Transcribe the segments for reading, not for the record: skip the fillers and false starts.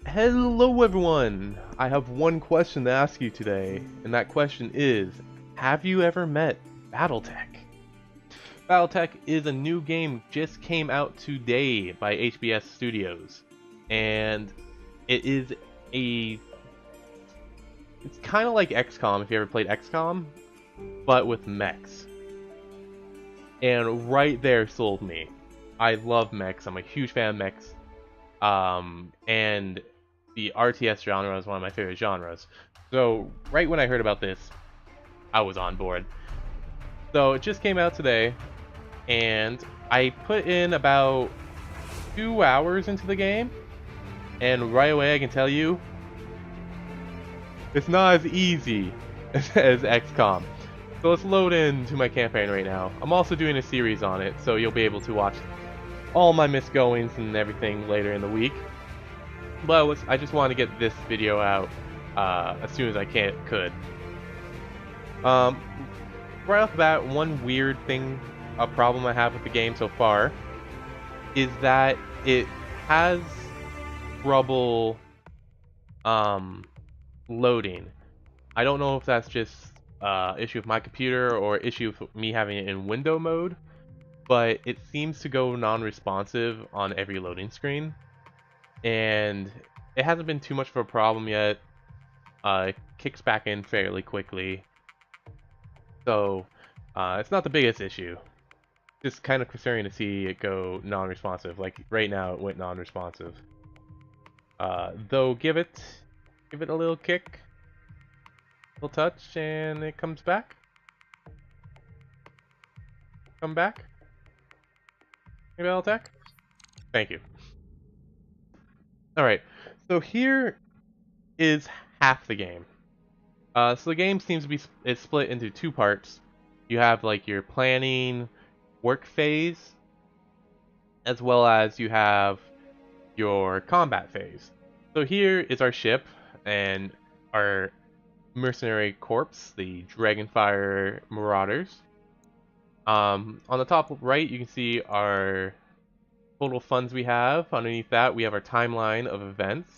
Hello everyone! I have one question to ask you today, and that question is, have you ever met BattleTech? BattleTech is a new game just came out today by HBS Studios, and it is a... it's kind of like Xcom if you ever played Xcom, but with mechs. And right there sold me. I love mechs, I'm a huge fan of mechs. And the RTS genre is one of my favorite genres. So right when I heard about this, I was on board. So it just came out today, and I put in about 2 hours into the game, and right away I can tell you, it's not as easy as XCOM. So let's load into my campaign right now. I'm also doing a series on it, so you'll be able to watch all my misgoings and everything later in the week. But I just want to get this video out as soon as I could. Right off the bat, one weird thing, a problem I have with the game so far, is that it has trouble loading. I don't know if that's just issue with my computer or issue with me having it in window mode, but it seems to go non-responsive on every loading screen. And it hasn't been too much of a problem yet. It kicks back in fairly quickly. So, it's not the biggest issue. Just kind of concerning to see it go non-responsive. Like, right now it went non-responsive. Though, give it a little kick. Little touch, and it comes back. Come back. Hey, BattleTech? Thank you. Alright, so here is half the game. So the game seems to be split into 2 parts. You have like your planning work phase, as well as you have your combat phase. So here is our ship and our mercenary corps, the Dragonfire Marauders. On the top right, you can see our total funds we have. Underneath that, we have our timeline of events.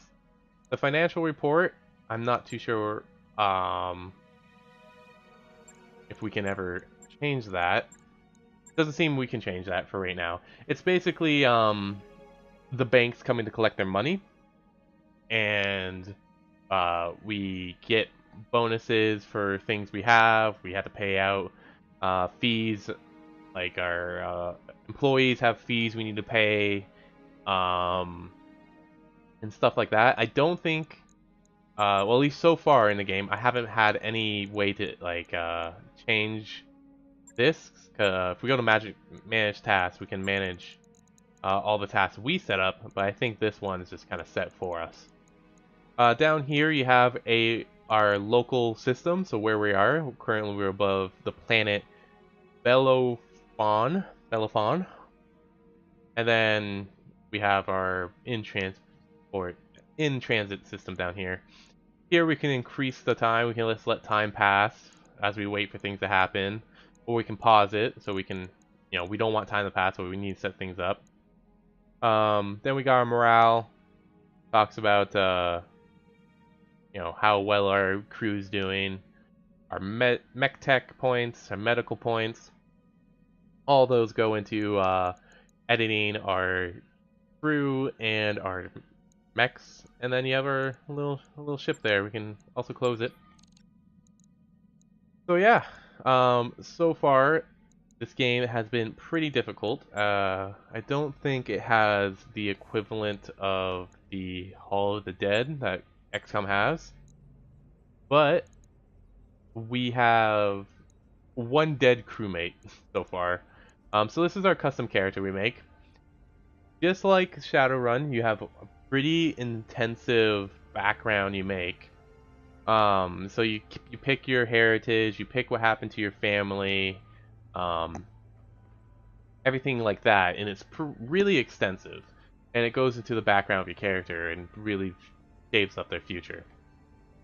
The financial report, I'm not too sure if we can ever change that. Doesn't seem we can change that for right now. It's basically the banks coming to collect their money, and we get bonuses for things we have. We have to pay out fees, like our employees have fees we need to pay, and stuff like that. I don't think, well, at least so far in the game, I haven't had any way to like change this. If we go to manage tasks, we can manage all the tasks we set up, but I think this one is just kind of set for us. Down here you have our local system, so where we are. Currently we're above the planet Belophon. And then we have our in-transit system down here. Here we can increase the time. We can just let time pass as we wait for things to happen. Or we can pause it, so we can, we don't want time to pass, so we need to set things up. Then we got our morale. Talks about, how well our crew's doing. Our mech tech points, our medical points. All those go into editing our crew and our mechs. And then you have our little ship there. We can also close it. So yeah, so far this game has been pretty difficult. I don't think it has the equivalent of the Hall of the Dead that XCOM has, but we have 1 dead crewmate so far. So this is our custom character we make. Just like Shadowrun, you have a pretty intensive background you make. So you pick your heritage, you pick what happened to your family, everything like that, and it's really extensive, and it goes into the background of your character and really shapes up their future.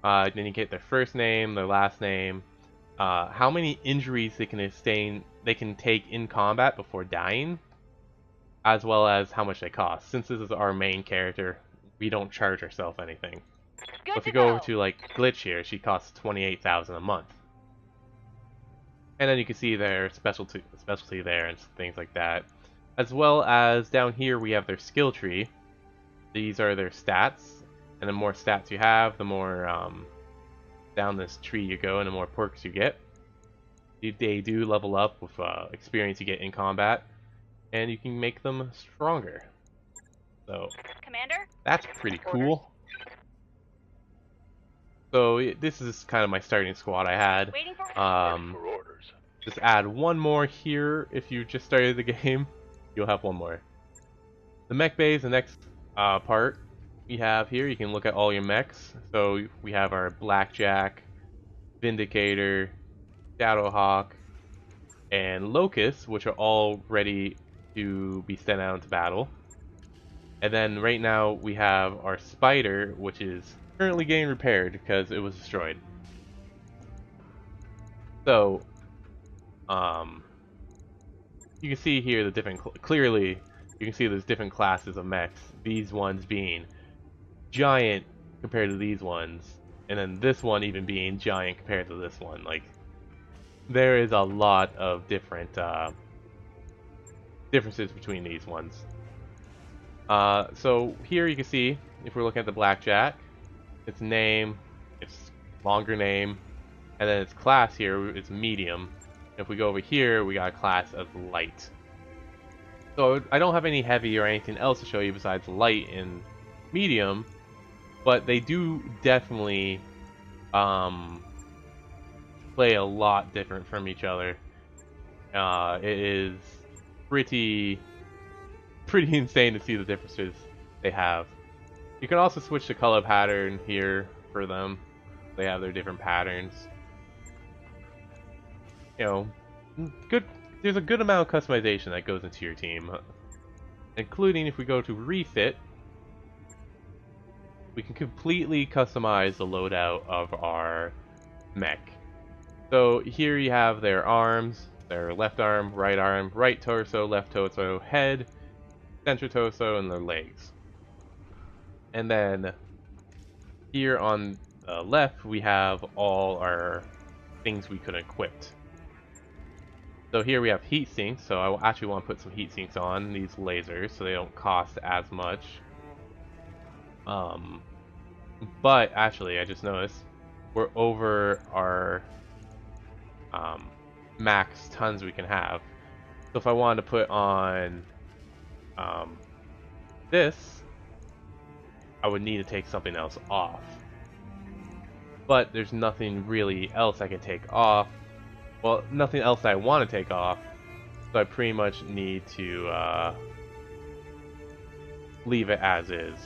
Then you get their first name, their last name, how many injuries they can take in combat before dying, as well as how much they cost. Since this is our main character, we don't charge ourselves anything. Good So if to you go over know. to like Glitch here, she costs 28,000 a month. And then you can see their specialty there and things like that. As well as down here we have their skill tree. These are their stats, and the more stats you have, the more down this tree you go, and the more perks you get. They do level up with experience you get in combat, and you can make them stronger. So Commander? that's pretty cool. So this is kind of my starting squad I had. Waiting for orders. Just add one more here if you just started the game. You'll have one more. The mech bay is the next part we have here. You can look at all your mechs. So we have our Blackjack, Vindicator, Shadowhawk, and Locust, which are all ready to be sent out into battle. And then right now we have our Spider, which is currently getting repaired because it was destroyed. So, you can see here the different, clearly, you can see there's different classes of mechs. These ones being giant compared to these ones, and then this one even being giant compared to this one. Like, there is a lot of different differences between these ones. So here you can see, if we're looking at the Blackjack, its name, its longer name, and then its class here is medium. If we go over here, we got a class of light. So I don't have any heavy or anything else to show you besides light and medium, but they do definitely play a lot different from each other. It is pretty insane to see the differences they have. You can also switch the color pattern here for them. They have their different patterns. You know, good. There's a good amount of customization that goes into your team, including if we go to refit, we can completely customize the loadout of our mech. So here you have their arms, their left arm, right torso, left torso, head, center torso, and their legs. And then here on the left we have all our things we could equip. So here we have heat sinks, so I actually want to put some heat sinks on these lasers so they don't cost as much. But actually I just noticed we're over our max tons we can have. So if I wanted to put on this, I would need to take something else off. But there's nothing really else I can take off. Well, nothing else I want to take off, so I pretty much need to leave it as is.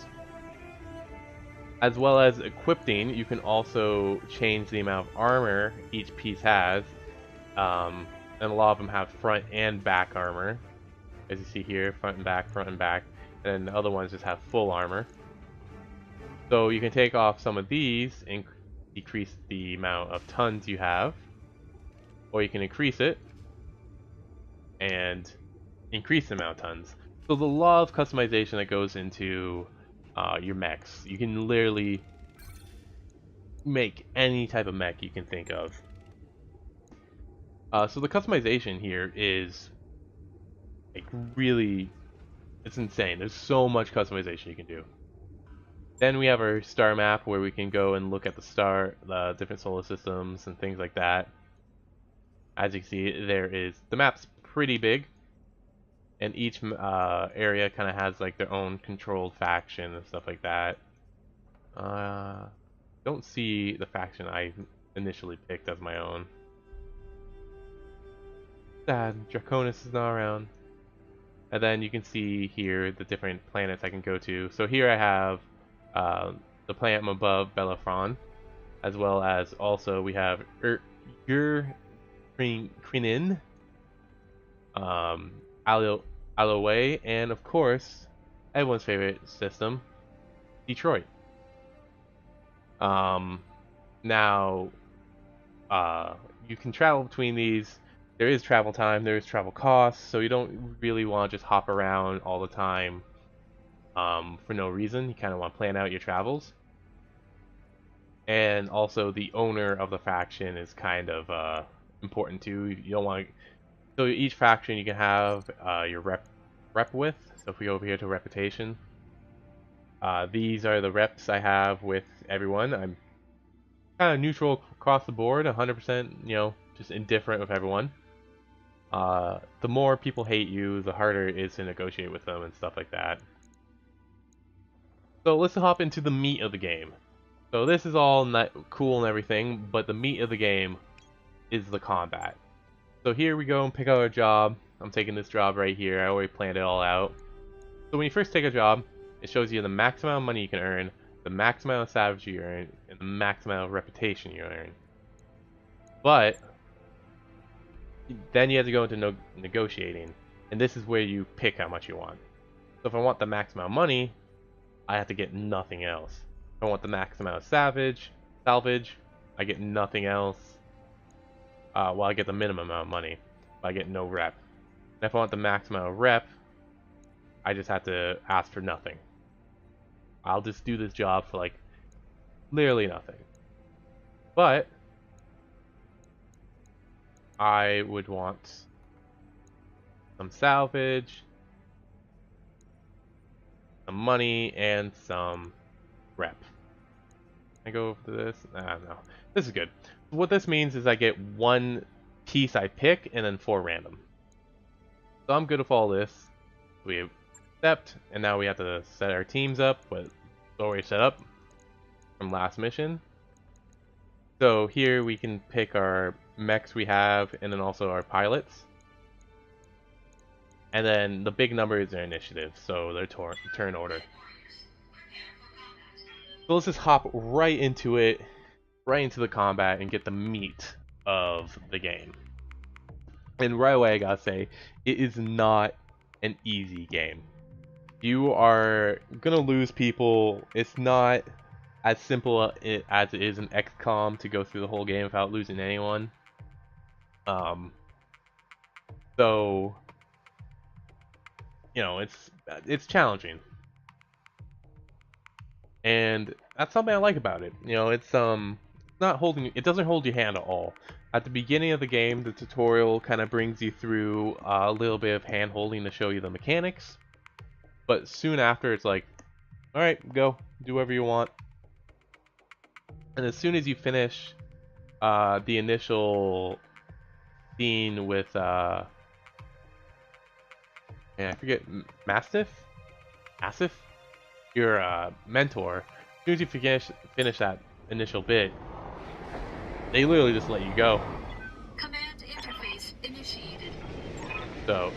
As well as equipping, you can also change the amount of armor each piece has, and a lot of them have front and back armor, as you see here, front and back, and then the other ones just have full armor. So you can take off some of these and decrease the amount of tons you have, or you can increase it and increase the amount of tons. So there's a lot of customization that goes into your mechs. You can literally make any type of mech you can think of. So the customization here is like really, it's insane. There's so much customization you can do. Then we have our star map where we can go and look at the different solar systems and things like that. As you can see, the map's pretty big, and each area kind of has like their own controlled faction and stuff like that. Don't see the faction I initially picked as my own. Sad, Draconis is not around. And then you can see here the different planets I can go to. So here I have the planet above Belafron, as well as also we have Krinin, Alloway, and of course, everyone's favorite system, Detroit. Now, you can travel between these. There is travel time, there is travel costs, so you don't really want to just hop around all the time. for no reason. You kind of want to plan out your travels. And also the owner of the faction is kind of important too. You don't want to, so each faction you can have your rep with. So if we go over here to reputation, these are the reps I have with everyone. I'm kind of neutral across the board, 100%, just indifferent with everyone. The more people hate you, the harder it is to negotiate with them and stuff like that. So let's hop into the meat of the game. So this is all cool and everything, but the meat of the game is the combat. So here we go and pick out a job. I'm taking this job right here. I already planned it all out. So when you first take a job, it shows you the max amount of money you can earn, the max amount of savage you earn, and the max amount of reputation you earn. But then you have to go into negotiating, and this is where you pick how much you want. So if I want the max amount of money, I have to get nothing else. If I want the max amount of salvage, I get nothing else. Well, I get the minimum amount of money, but I get no rep. And if I want the max amount of rep, I just have to ask for nothing. I'll just do this job for like literally nothing. But I would want some salvage, some money, and some rep. I go over this? No. This is good. What this means is I get one piece I pick and then 4 random. So I'm good with all this. We accept, and now we have to set our teams up, but it's already set up from last mission. So here we can pick our mechs we have, and then also our pilots. And then the big number is their initiative, so their turn order. So let's just hop right into it, right into the combat, and get the meat of the game. And right away I gotta say, it is not an easy game. You are gonna lose people. It's not as simple as it is in Xcom to go through the whole game without losing anyone. So it's challenging, and that's something I like about it. It's not holding. It doesn't hold your hand at all. At the beginning of the game, the tutorial kind of brings you through a little bit of hand holding to show you the mechanics, but soon after it's like, all right, go do whatever you want. And as soon as you finish the initial scene with I forget, Asif, your mentor. As soon as you finish that initial bit, they literally just let you go. Command interface initiated. So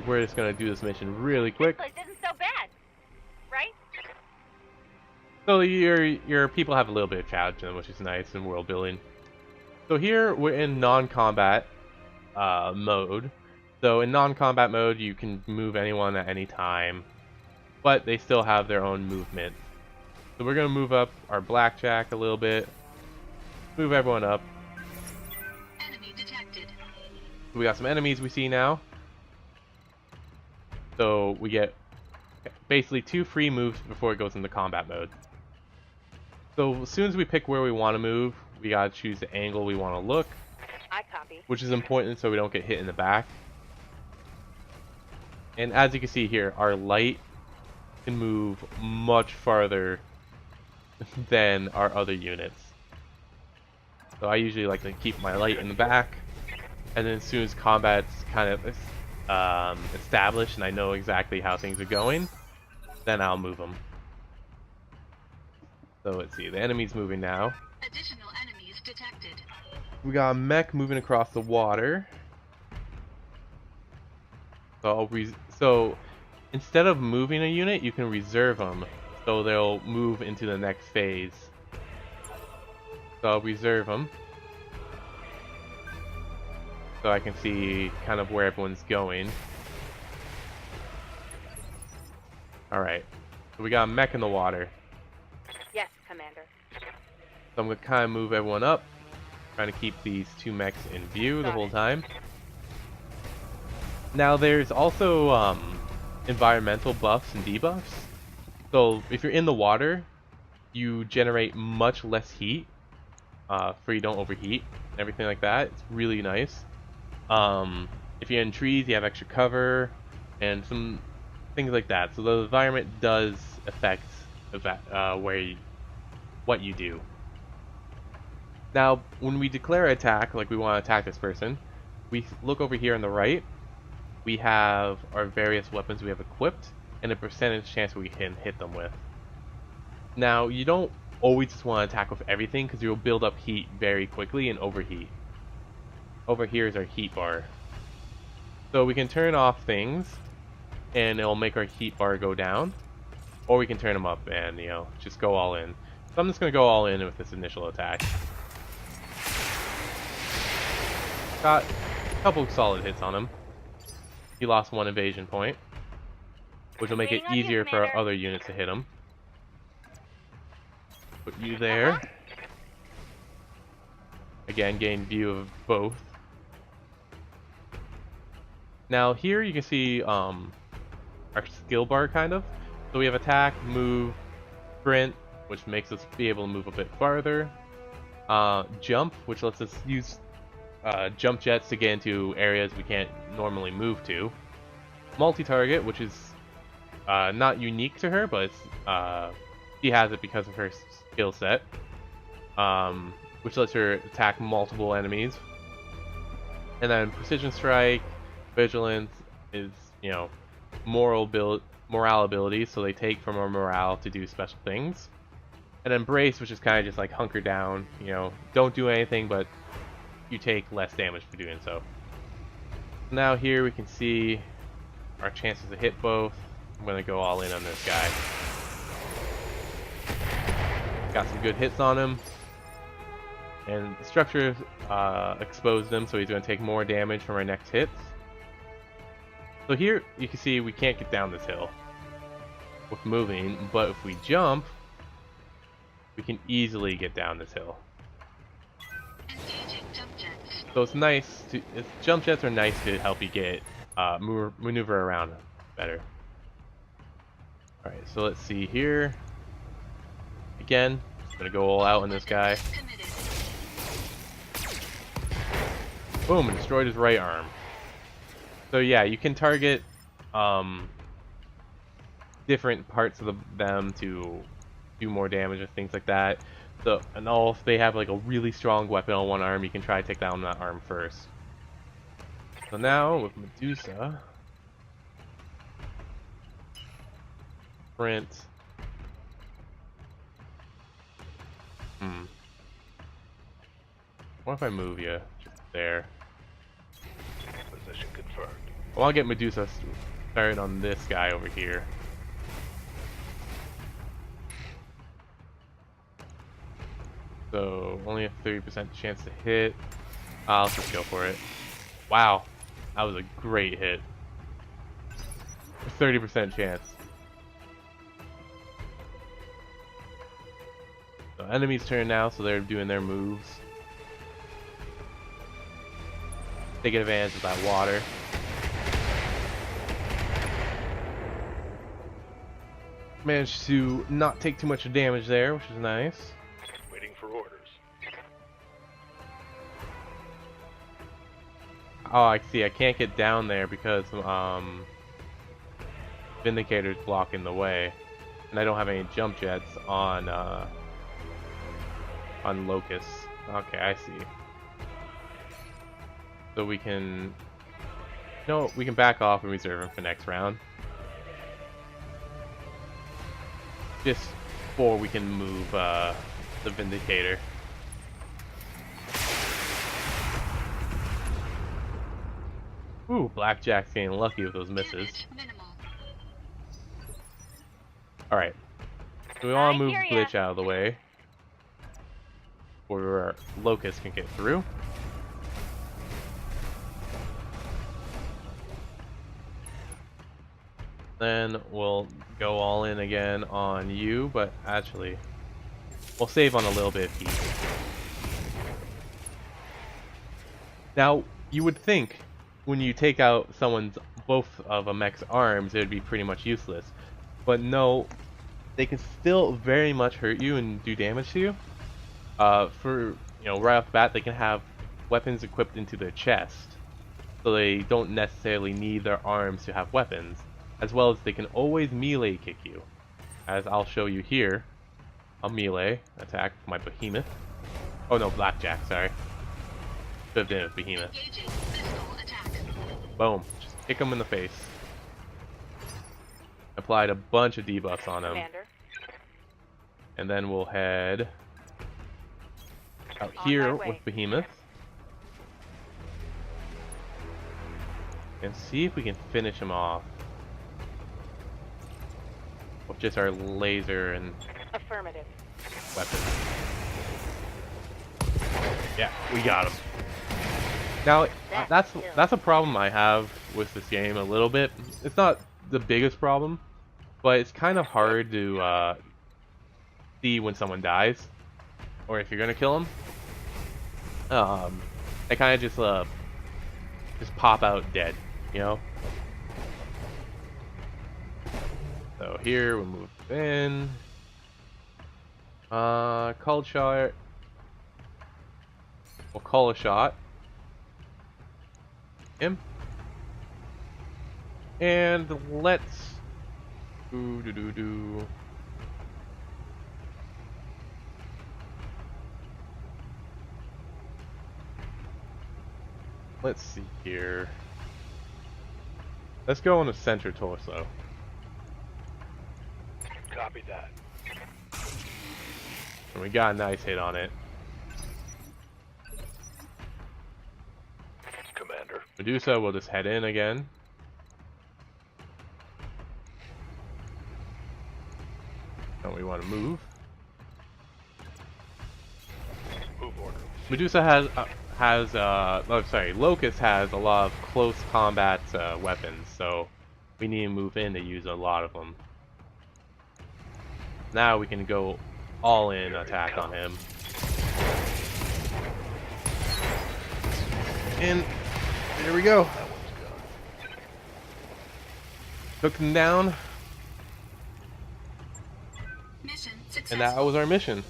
we're just gonna do this mission really quick. This place isn't so bad, right? So your people have a little bit of challenge in them, which is nice, in world building. So here we're in non-combat mode. So in non-combat mode, you can move anyone at any time, but they still have their own movement. So we're gonna move up our blackjack a little bit, move everyone up. Enemy detected. We got some enemies we see now. So we get basically 2 free moves before it goes into combat mode. So as soon as we pick where we want to move, we gotta choose the angle we want to look. I copy. Which is important so we don't get hit in the back. And as you can see here, our light can move much farther than our other units. So I usually like to keep my light in the back, and then as soon as combat's kind of established and I know exactly how things are going, then I'll move them. So let's see, the enemy's moving now. Additional enemies detected. We got a mech moving across the water. So instead of moving a unit, you can reserve them, so they'll move into the next phase. So I'll reserve them, so I can see kind of where everyone's going. Alright, so we got a mech in the water. Yes, Commander. So I'm going to kind of move everyone up, trying to keep these 2 mechs in view the whole time. Now there's also environmental buffs and debuffs. So if you're in the water, you generate much less heat, for you don't overheat and everything like that. It's really nice. If you're in trees, you have extra cover and some things like that. So the environment does affect what you do. Now, when we declare an attack, like we want to attack this person, we look over here on the right. We have our various weapons we have equipped and a percentage chance we can hit them with. Now, you don't always just want to attack with everything because you'll build up heat very quickly and overheat. Over here is our heat bar. So we can turn off things and it'll make our heat bar go down, or we can turn them up and, you know, just go all in. So I'm just going to go all in with this initial attack. Got a couple solid hits on him. He lost 1 evasion point, which will make it easier for our other units to hit him. Put you there. Again, gain view of both. Now here you can see our skill bar kind of. So we have attack, move, sprint, which makes us be able to move a bit farther. Jump, which lets us use jump jets to get into areas we can't normally move to. Multi-target, which is not unique to her, but it's, she has it because of her skill set, which lets her attack multiple enemies. And then precision strike, vigilance is, you know, morale abilities, so they take from our morale to do special things. And then brace, which is kind of just like hunker down, you know, don't do anything, but you take less damage for doing so. Now here we can see our chances to hit both. I'm going to go all in on this guy. Got some good hits on him. And the structure exposed him, so he's going to take more damage from our next hits. So here you can see we can't get down this hill with moving, but if we jump, we can easily get down this hill. So it's nice to, jump jets are nice to help you get maneuver around better. Alright, so let's see here. Again, just gonna go all out on this guy. Boom, and destroyed his right arm. So yeah, you can target different parts of them to do more damage and things like that. So, and all if they have like a really strong weapon on one arm, you can try to take down that arm first. So now with Medusa, sprint. What if I move you just there? Position confirmed. I want to get Medusa started on this guy over here. So only a 30% chance to hit. Let's just go for it. Wow, that was a great hit. 30% chance. So enemy's turn now, so they're doing their moves. Taking advantage of that water. Managed to not take too much damage there, which is nice. Waiting for orders. Oh, I see. I can't get down there because Vindicator's blocking the way, and I don't have any jump jets on Locust. Okay, I see. So we can, no, we can back off and reserve him for next round. Just before we can move the Vindicator. Ooh, Blackjack's getting lucky with those misses. Alright. So we want to move Glitch out of the way, where our Locust can get through. Then we'll go all in again on you, but actually, we'll save on a little bit of heat. Now, you would think when you take out someone's both of a mech's arms, it would be pretty much useless. But no, they can still very much hurt you and do damage to you. Right off the bat, they can have weapons equipped into their chest, so they don't necessarily need their arms to have weapons, as well as they can always melee kick you, as I'll show you here. A melee attack with my behemoth. Oh no, blackjack, sorry. Should have done it with behemoth. Engaging pistol attack. Boom, just kick him in the face. Applied a bunch of debuffs on him. Commander. And then we'll head out On here my way. with behemoth. And see if we can finish him off with just our laser and Affirmative. weapons. Yeah, we got him. Now, that's a problem I have with this game a little bit. It's not the biggest problem, but it's kind of hard to see when someone dies, or if you're gonna kill them. They kind of just pop out dead, you know. So here we'll move in. Cold shot. We'll call a shot. Him. And let's do. Let's see here. Let's go on the center torso. Copy that. And we got a nice hit on it. Commander. Medusa will just head in again. And we want to move. Move order. Medusa Locust has a lot of close combat weapons, so we need to move in to use a lot of them. Now we can go all in attack on him. And there we go. That one's gone. Took him down, Mission and successful. that was our mission.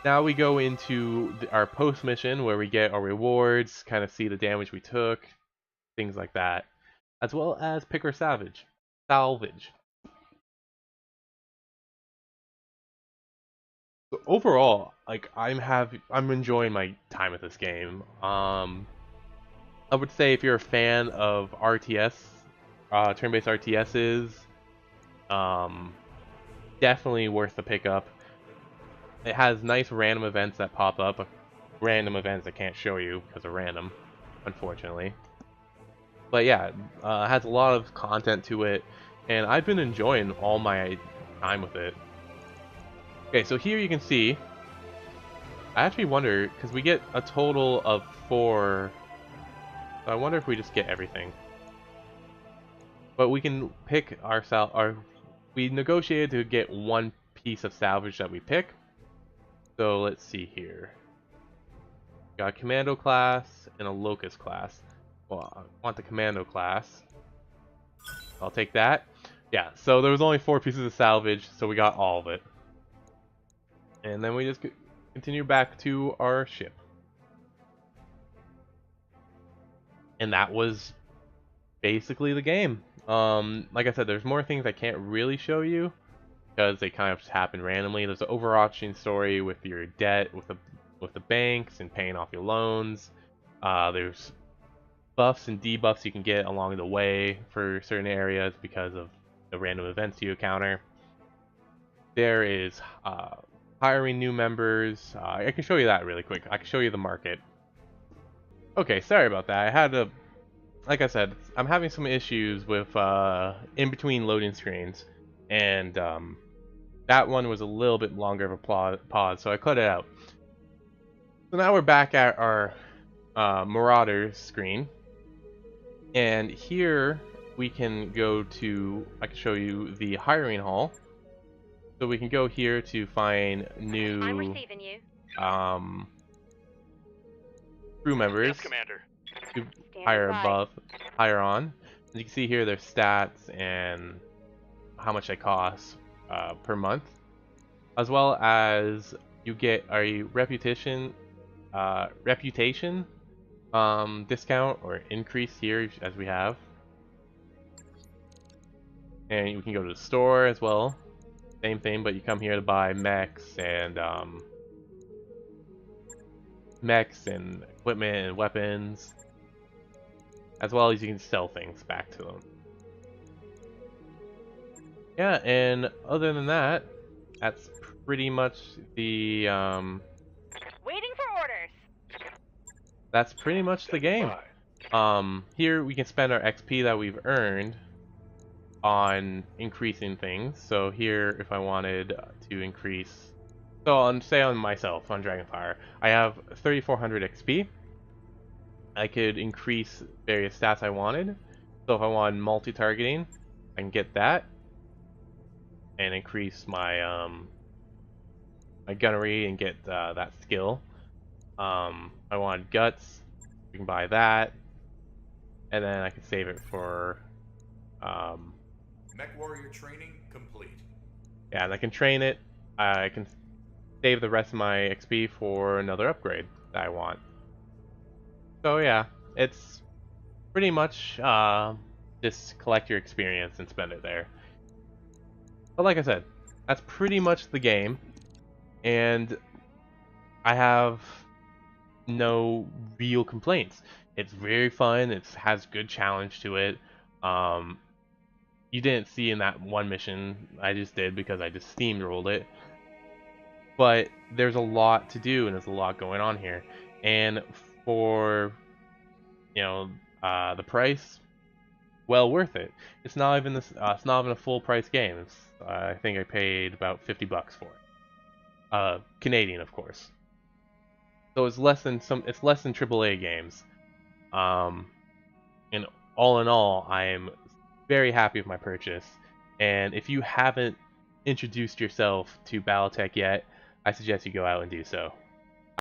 Now we go into our post mission where we get our rewards, kind of see the damage we took, things like that, as well as pick our salvage. So overall, like I'm enjoying my time with this game. I would say if you're a fan of RTS, turn-based RTSs, definitely worth the pickup. It has nice random events that pop up. Random events I can't show you because they're random, unfortunately. But yeah, it has a lot of content to it, and I've been enjoying all my time with it. Okay, so here you can see, I actually wonder, because we get a total of 4, so I wonder if we just get everything. But we can pick we negotiated to get one piece of salvage that we pick. So let's see here. Got a commando class and a locust class. Well, I want the commando class. I'll take that. Yeah, so there was only 4 pieces of salvage, so we got all of it. And then we just continue back to our ship. And that was basically the game. Like I said, there's more things I can't really show you, because they kind of just happen randomly. There's an overarching story with your debt, with the banks and paying off your loans. There's buffs and debuffs you can get along the way for certain areas because of the random events you encounter. There is hiring new members. I can show you that really quick. I can show you the market. Okay, sorry about that. I had to, like I said, I'm having some issues with in between loading screens, and that one was a little bit longer of a pause, so I cut it out. So now we're back at our Marauder screen, and here we can go to, I can show you the hiring hall. So we can go here to find new I'm receiving you. crew members Yes, Commander. to Standing hire by. hire on. As you can see here, their stats and how much they cost per month, as well as you get a reputation discount or increase here as we have, and you can go to the store as well. Same thing, but you come here to buy mechs and equipment and weapons, as well as you can sell things back to them. Yeah, and other than that, that's pretty much the Waiting for orders. that's pretty much the game. By. Here we can spend our XP that we've earned on increasing things. So here, if I wanted to increase, so say on myself on Dragonfire, I have 3,400 XP. I could increase various stats I wanted. So if I wanted multi-targeting, I can get that and increase my my gunnery and get that skill. I wanted guts, we can buy that, and then I can save it for Mech Warrior training complete. yeah, and I can train it. I can save the rest of my XP for another upgrade that I want. So yeah, it's pretty much just collect your experience and spend it there. But like I said, that's pretty much the game, and I have no real complaints. It's very fun. It has good challenge to it. You didn't see in that one mission I just did because I just steamrolled it. But there's a lot to do and there's a lot going on here. And for the price, well worth it. It's not even this. It's not even a full price game. It's, I think I paid about $50 for it. Canadian, of course. So it's less than It's less than AAA games. And all in all, I am very happy with my purchase. And if you haven't introduced yourself to BattleTech yet, I suggest you go out and do so.